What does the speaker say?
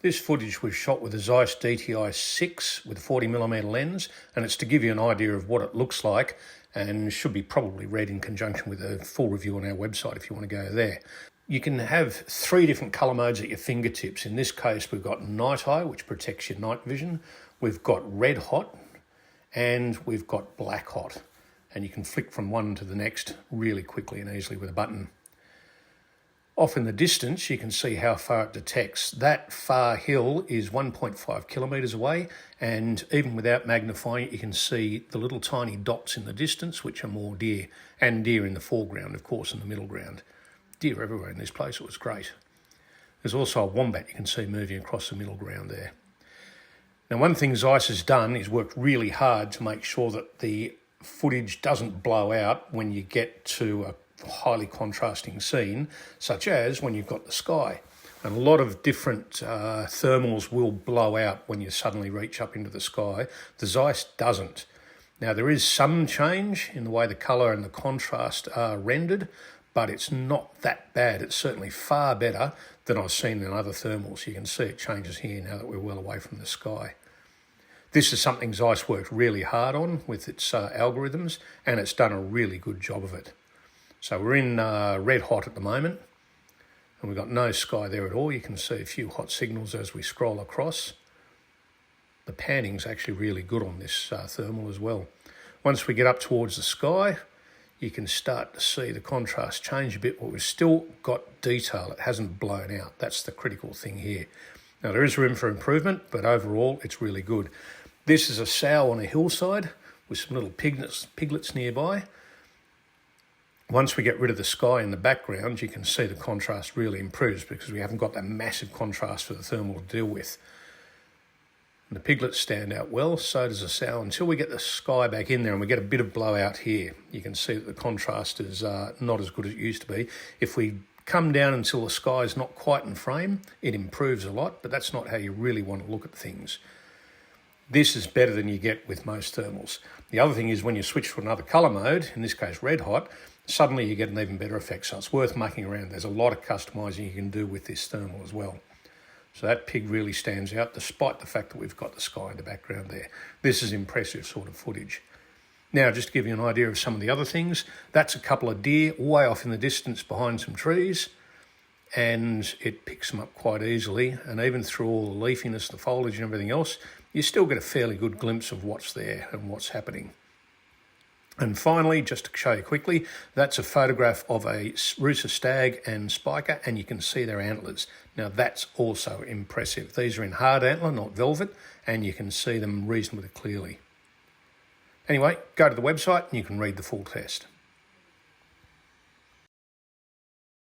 This footage was shot with a Zeiss DTI 6 with a 40mm lens, and it's to give you an idea of what it looks like, and should be probably read in conjunction with a full review on our website if you want to go there. You can have 3 different colour modes at your fingertips. In this case, we've got night eye, which protects your night vision. We've got red hot, and we've got black hot. And you can flick from one to the next really quickly and easily with a button. Off in the distance, you can see how far it detects. That far hill is 1.5 kilometres away, and even without magnifying it, you can see the little tiny dots in the distance, which are more deer, and deer in the foreground, of course, in the middle ground. Deer everywhere in this place. It was great. There's also a wombat you can see moving across the middle ground there. Now, one thing Zeiss has done is worked really hard to make sure that the footage doesn't blow out when you get to a highly contrasting scene, such as when you've got the sky. And a lot of different thermals will blow out when you suddenly reach up into the sky. The Zeiss doesn't. Now, there is some change in the way the colour and the contrast are rendered, but it's not that bad. It's certainly far better than I've seen in other thermals. You can see it changes here now that we're well away from the sky. This is something Zeiss worked really hard on with its algorithms, and it's done a really good job of it. So we're in red hot at the moment, and we've got no sky there at all. You can see a few hot signals as we scroll across. The panning's actually really good on this thermal as well. Once we get up towards the sky, you can start to see the contrast change a bit, but we've still got detail. It hasn't blown out. That's the critical thing here. Now, there is room for improvement, but overall, it's really good. This is a sow on a hillside with some little piglets nearby. Once we get rid of the sky in the background, you can see the contrast really improves because we haven't got that massive contrast for the thermal to deal with. And the piglets stand out well, so does the sow, until we get the sky back in there and we get a bit of blowout here. You can see that the contrast is not as good as it used to be. If we come down until the sky is not quite in frame, it improves a lot, but that's not how you really want to look at things. This is better than you get with most thermals. The other thing is when you switch to another colour mode, in this case red hot, suddenly you get an even better effect. So it's worth mucking around. There's a lot of customising you can do with this thermal as well. So that pig really stands out despite the fact that we've got the sky in the background there. This is impressive sort of footage. Now, just to give you an idea of some of the other things, that's a couple of deer way off in the distance behind some trees, and it picks them up quite easily. And even through all the leafiness, the foliage and everything else, you still get a fairly good glimpse of what's there and what's happening. And finally, just to show you quickly, that's a photograph of a rooster stag and spiker, and you can see their antlers. Now, that's also impressive. These are in hard antler, not velvet, and you can see them reasonably clearly. Anyway, go to the website and you can read the full test.